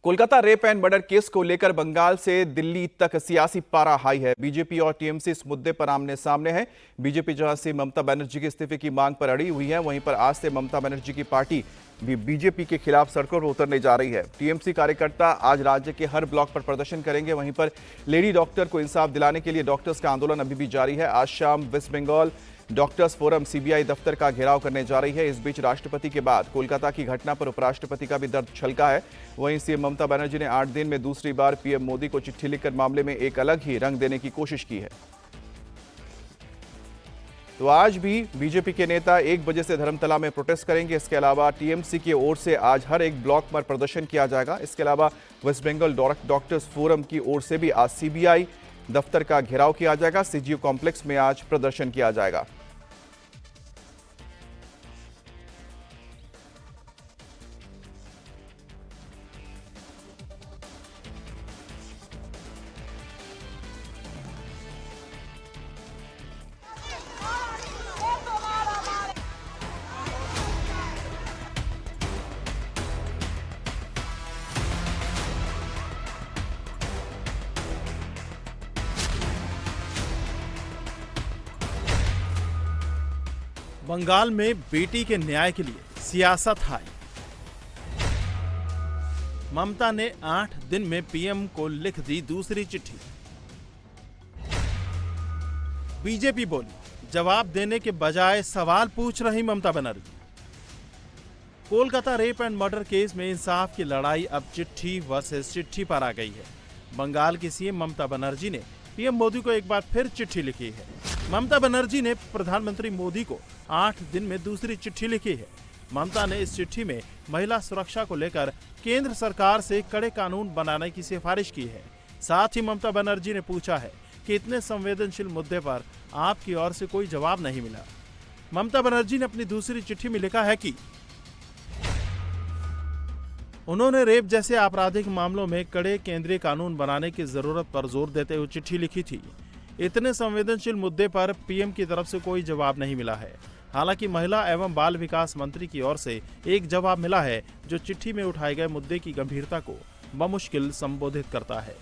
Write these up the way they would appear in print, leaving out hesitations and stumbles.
Kolkata rape and murder case को लेकर बंगाल से दिल्ली तक सियासी पारा हाई है। बीजेपी और टीएमसी इस मुद्दे पर आमने सामने है। बीजेपी जहां से ममता बनर्जी के इस्तीफे की मांग पर अड़ी हुई है, वहीं पर आज से ममता बनर्जी की पार्टी भी बीजेपी के खिलाफ सड़कों पर उतरने जा रही है। टीएमसी कार्यकर्ता आज राज्य के हर ब्लॉक पर प्रदर्शन करेंगे। वहीं पर लेडी डॉक्टर को इंसाफ दिलाने के लिए डॉक्टर्स का आंदोलन अभी भी जारी है। आज शाम West Bengal doctors forum CBI दफ्तर का घेराव करने जा रही है। इस बीच राष्ट्रपति के बाद कोलकाता की घटना पर उपराष्ट्रपति का भी दर्द छलका है। वहीं सीएम ममता बनर्जी ने 8 दिन में दूसरी बार पीएम मोदी को चिट्ठी लिखकर मामले में एक अलग ही रंग देने की कोशिश की है। तो आज भी बीजेपी के नेता 1 बजे से धर्मतला में प्रोटेस्ट करेंगे। इसके अलावा टीएमसी की ओर से आज हर एक ब्लॉक पर प्रदर्शन किया जाएगा। इसके अलावा वेस्ट बंगाल डॉक्टर्स फोरम की ओर से भी आज सीबीआई दफ्तर का घेराव किया जाएगा। सीजीओ कॉम्प्लेक्स में आज प्रदर्शन किया जाएगा। बंगाल में बेटी के न्याय के लिए सियासत हाई। ममता ने 8 दिन में पीएम को लिख दी दूसरी चिट्ठी। बीजेपी बोली, जवाब देने के बजाय सवाल पूछ रही Mamata Banerjee. Kolkata rape and murder case में इंसाफ की लड़ाई अब चिट्ठी वर्सेस चिट्ठी पर आ गई है। बंगाल की सीएम ममता बनर्जी ने पीएम मोदी को एक बार फिर चिट्ठी लिखी है। ममता बनर्जी ने प्रधानमंत्री मोदी को 8 दिन में दूसरी चिट्ठी लिखी है। ममता ने इस चिट्ठी में महिला सुरक्षा को लेकर केंद्र सरकार से कड़े कानून बनाने की सिफारिश की है। साथ ही ममता बनर्जी ने पूछा है कि इतने संवेदनशील मुद्दे पर आपकी ओर से कोई जवाब नहीं मिला। ममता बनर्जी ने अपनी दूसरी चिट्ठी में लिखा है कि उन्होंने रेप जैसे आपराधिक मामलों में कड़े केंद्रीय कानून बनाने की जरूरत पर जोर देते हुए चिट्ठी लिखी थी। इतने संवेदनशील मुद्दे पर पीएम की तरफ से कोई जवाब नहीं मिला है। हालांकि महिला एवं बाल विकास मंत्री की ओर से एक जवाब मिला है, जो चिट्ठी में उठाए गए मुद्दे की गंभीरता को बमुश्किल संबोधित करता है।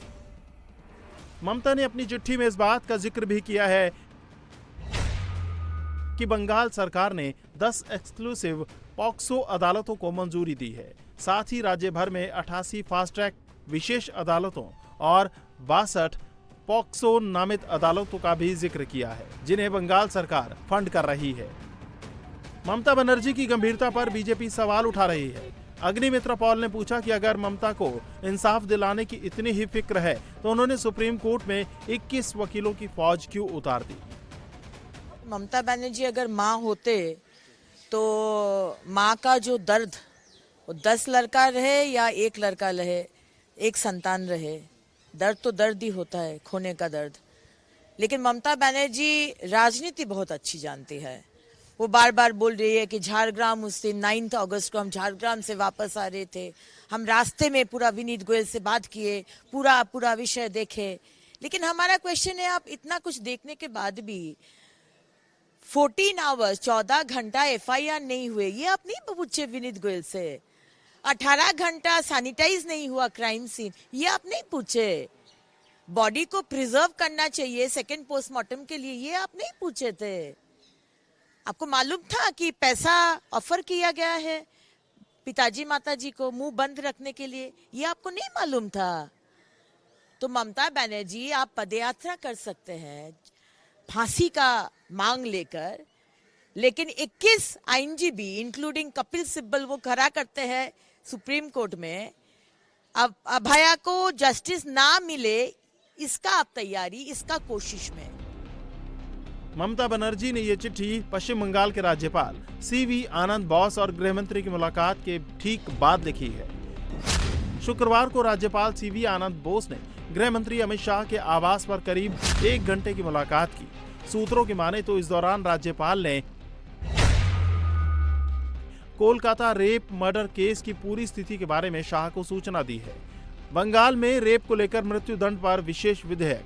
ममता ने अपनी चिट्ठी में इस बात का जिक्र भी किया है कि बंगाल सरकार ने 10 एक्सक्लूसिव पॉक्सो अदालतों को मंजूरी दी है। साथ ही राज्य भर में 88 फास्ट ट्रैक विशेष अदालतों और 62 पॉक्सो नामित अदालतों का भी जिक्र किया है, जिन्हें बंगाल सरकार फंड कर रही है। ममता बनर्जी की गंभीरता पर बीजेपी सवाल उठा रही है। अग्निमित्र पॉल ने पूछा कि अगर ममता को इंसाफ दिलाने की इतनी ही फिक्र है तो उन्होंने सुप्रीम कोर्ट में 21 वकीलों की फौज क्यों उतार दी। ममता बनर्जी अगर माँ होते तो माँ का जो दर्द, वो 10 लड़का रहे या 1 लड़का रहे, 1 संतान रहे, दर्द तो दर्द ही होता है, खोने का दर्द। लेकिन ममता बनर्जी राजनीति बहुत अच्छी जानती है। वो बार बार बोल रही है कि झारग्राम, उस दिन 9 अगस्त को हम झारग्राम से वापस आ रहे थे, हम रास्ते में पूरा विनीत गोयल से बात किए, पूरा विषय देखे। लेकिन हमारा क्वेश्चन है, आप इतना कुछ देखने के बाद भी 14 आवर्स 14 घंटा एफआईआर नहीं हुए, ये आप नहीं पूछे विनीत गोयल से। 18 घंटा सैनिटाइज नहीं हुआ क्राइम सीन, ये आप नहीं पूछे। बॉडी को प्रिजर्व करना चाहिए सेकंड पोस्टमार्टम के लिए, ये आप नहीं पूछे थे। आपको मालूम था कि पैसा ऑफर किया गया है पिताजी माताजी को मुंह बंद रखने के लिए, ये आपको नहीं मालूम था। तो ममता बनर्जी, आप पदयात्रा कर सकते हैं फांसी का मांग लेकर, लेकिन 21 आईनजीबी इंक्लूडिंग कपिल सिब्बल वो खड़ा करते हैं सुप्रीम कोर्ट में। अब अभया को जस्टिस ना मिले, इसका आप तैयारी, इसका कोशिश में। ममता बनर्जी ने ये चिट्ठी पश्चिम बंगाल के राज्यपाल सीवी आनंद बोस और गृह मंत्री की मुलाकात के ठीक बाद लिखी है। शुक्रवार को राज्यपाल सीवी आनंद बोस ने गृह मंत्री अमित शाह के आवास पर करीब 1 घंटे की मुलाकात की। सूत्रों की माने तो इस दौरान राज्यपाल ने कोलकाता रेप मर्डर केस की पूरी स्थिति के बारे में शाह को सूचना दी है। बंगाल में रेप को लेकर मृत्युदंड पर विशेष विधेयक,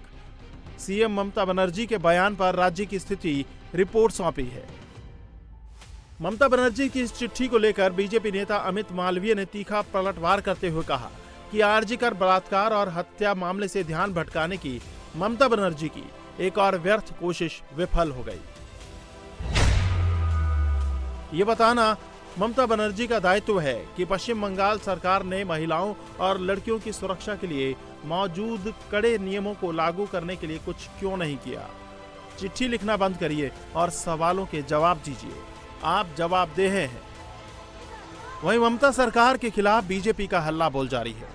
सीएम ममता बनर्जी के बयान पर राज्य की स्थिति रिपोर्ट सौंपी है। ममता बनर्जी की इस चिट्ठी को लेकर बीजेपी नेता अमित मालवीय ने तीखा पलटवार करते हुए कहा कि आरजीकर बलात्कार और हत्या मामले से ध्यान भटकाने की ममता बनर्जी की एक और व्यर्थ कोशिश विफल हो गई। ये बताना ममता बनर्जी का दायित्व है कि पश्चिम बंगाल सरकार ने महिलाओं और लड़कियों की सुरक्षा के लिए मौजूद कड़े नियमों को लागू करने के लिए कुछ क्यों नहीं किया। चिट्ठी लिखना बंद करिए और सवालों के जवाब दीजिए। आप जवाबदेह हैं। वहीं ममता सरकार के खिलाफ बीजेपी का हल्ला बोल जारी है।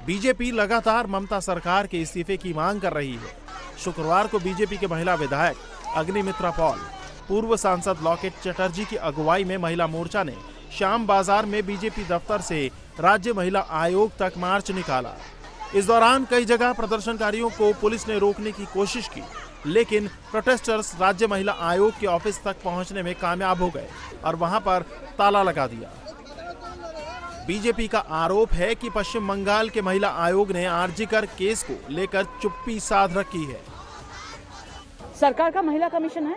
बीजेपी लगातार ममता सरकार के इस्तीफे की मांग कर रही है। शुक्रवार को बीजेपी के महिला विधायक अग्निमित्रा पॉल, पूर्व सांसद लॉकेट चटर्जी की अगुवाई में महिला मोर्चा ने श्याम बाजार में बीजेपी दफ्तर से राज्य महिला आयोग तक मार्च निकाला। इस दौरान कई जगह प्रदर्शनकारियों को पुलिस ने रोकने की कोशिश की, लेकिन प्रोटेस्टर्स राज्य महिला आयोग के ऑफिस तक पहुंचने में कामयाब हो गए और वहां पर ताला लगा दिया। बीजेपी का आरोप है कि पश्चिम बंगाल के महिला आयोग ने आरजीकर केस को लेकर चुप्पी साध रखी है। सरकार का महिला कमीशन है,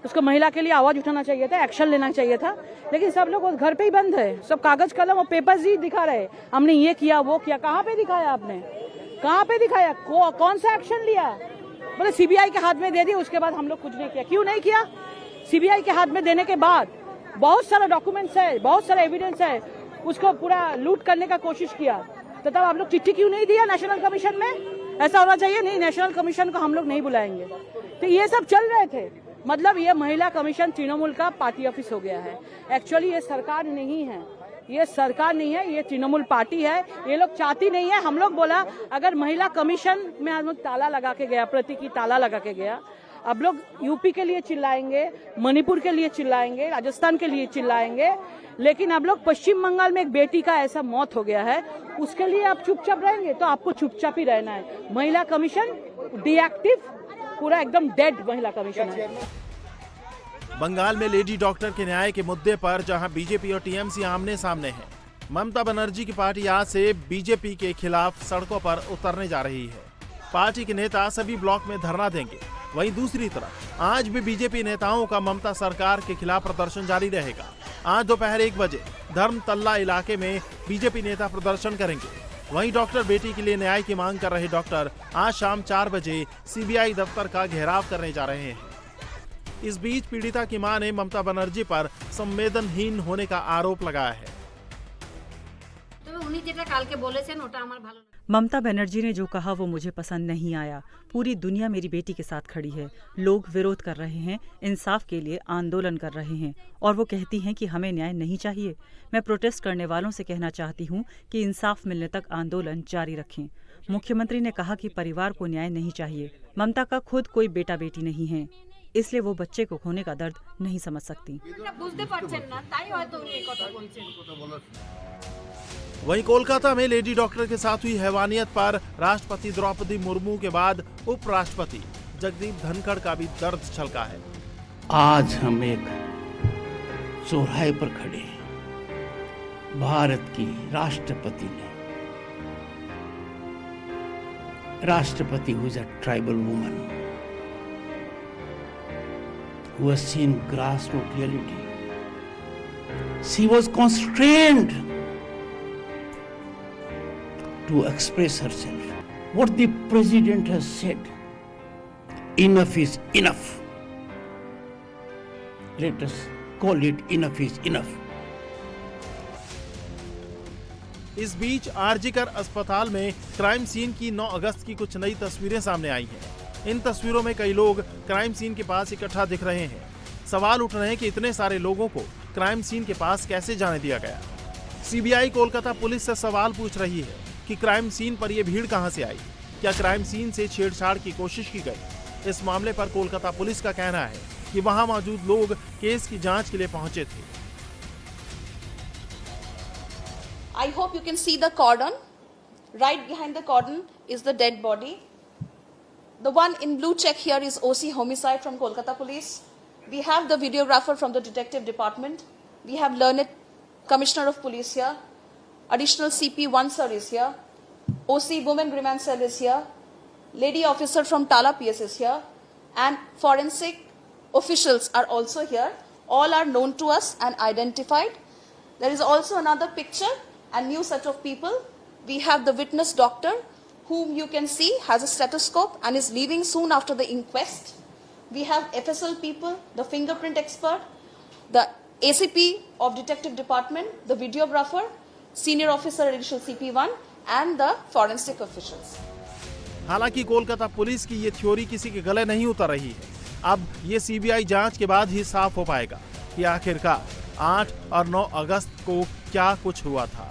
उसको महिला के लिए आवाज उठाना चाहिए था, एक्शन लेना चाहिए था, लेकिन सब लोग घर पे ही बंद है। सब कागज कलम और पेपर्स ही दिखा रहे, हमने ये किया वो किया। कहाँ पे दिखाया आपने? कहाँ पे दिखाया? कौन सा एक्शन लिया? बोले सीबीआई के हाथ में दे दिया, उसके बाद हम लोग कुछ नहीं किया। क्यों नहीं किया? सीबीआई के हाथ में देने के बाद बहुत सारा डॉक्यूमेंट्स है, बहुत सारा एविडेंस है, उसको पूरा लूट करने का कोशिश किया, तो तब आप लोग चिट्ठी क्यों नहीं दिया नेशनल कमीशन में? ऐसा होना चाहिए। नहीं, नेशनल कमीशन को हम लोग नहीं बुलाएंगे। तो ये सब चल रहे थे, मतलब ये महिला कमीशन तृणमूल का पार्टी ऑफिस हो गया है। एक्चुअली ये सरकार नहीं है, ये सरकार नहीं है, ये तृणमूल पार्टी है। ये लोग चाहती नहीं है। हम लोग बोला अगर महिला कमीशन में हम लोग ताला लगा के गया, प्रतीकी ताला लगा के गया, अब लोग यूपी के लिए चिल्लाएंगे, मणिपुर के लिए चिल्लाएंगे, राजस्थान के लिए चिल्लाएंगे, लेकिन अब लोग पश्चिम बंगाल में एक बेटी का ऐसा मौत हो गया है, उसके लिए आप चुपचाप रहेंगे, तो आपको चुपचाप ही रहना है। महिला कमीशन डीएक्टिव, पूरा एकदम डेड महिला कमीशन है। बंगाल में लेडी डॉक्टर के न्याय के मुद्दे पर जहां बीजेपी और टीएमसी आमने सामने हैं, ममता बनर्जी की पार्टी आज से बीजेपी के खिलाफ सड़कों पर उतरने जा रही है। पार्टी के नेता सभी ब्लॉक में धरना देंगे। वहीं दूसरी तरफ आज भी बीजेपी नेताओं का ममता सरकार के खिलाफ प्रदर्शन जारी रहेगा। आज दोपहर 1 बजे धर्मतल्ला इलाके में बीजेपी नेता प्रदर्शन करेंगे। वहीं डॉक्टर बेटी के लिए न्याय की मांग कर रहे डॉक्टर आज शाम 4 बजे सीबीआई दफ्तर का घेराव करने जा रहे हैं। इस बीच पीड़िता की मां ने ममता बनर्जी पर संवेदनहीन होने का आरोप लगाया है। ममता बनर्जी ने जो कहा वो मुझे पसंद नहीं आया। पूरी दुनिया मेरी बेटी के साथ खड़ी है। लोग विरोध कर रहे हैं, इंसाफ के लिए आंदोलन कर रहे हैं और वो कहती हैं कि हमें न्याय नहीं चाहिए। मैं प्रोटेस्ट करने वालों से कहना चाहती हूँ कि इंसाफ मिलने तक आंदोलन जारी रखें। मुख्यमंत्री ने कहा कि परिवार को न्याय नहीं चाहिए। ममता का खुद कोई बेटा बेटी नहीं है, इसलिए वो बच्चे को खोने का दर्द नहीं समझ सकती। वहीं कोलकाता में लेडी डॉक्टर के साथ हुई हैवानियत पर राष्ट्रपति द्रौपदी मुर्मू के बाद उपराष्ट्रपति जगदीप धनखड़ का भी दर्द छलका है। आज हम एक चौराहे पर खड़े हैं। भारत की राष्ट्रपति ने, राष्ट्रपति who is a tribal woman who has seen grassroots reality. She was constrained to express herself. What the president has said, enough is enough. Let us call it enough is enough. इस बीच आरजीकर अस्पताल में crime scene की 9 अगस्त की कुछ नई तस्वीरें सामने आई हैं। इन तस्वीरों में कई लोग क्राइम सीन के पास इकट्ठा दिख रहे हैं। सवाल उठ रहे हैं कि इतने सारे लोगों को क्राइम सीन के पास कैसे जाने दिया गया। सीबीआई कोलकाता पुलिस से सवाल पूछ रही है कि क्राइम सीन पर यह भीड़ कहां से आई, क्या क्राइम सीन से छेड़छाड़ की कोशिश की गई। इस मामले पर कोलकाता पुलिस का कहना है कि वहां मौजूद लोग केस की जांच के लिए पहुंचे थे। I hope you can see the cordon. Right behind the cordon is the dead body. The one in blue check here is OC Homicide from Kolkata Police. We have the videographer from the Detective Department. We have learned Commissioner of Police here. Additional CP1 sir is here. OC Women Remand Cell is here. Lady officer from Tala PS is here. And forensic officials are also here. All are known to us and identified. There is also another picture and new set of people. We have the witness doctor, whom you can see has a stethoscope and is leaving soon after the inquest. We have FSL people, the fingerprint expert, the ACP of Detective Department, the videographer, senior officer additional CP1 and the forensic officials. हालांकि Kolkata police की ये theory किसी के गले नहीं उतर रही है। अब ये सीबीआई जांच के बाद ही साफ हो पाएगा कि आखिरकार 8 और 9 अगस्त को क्या कुछ हुआ था।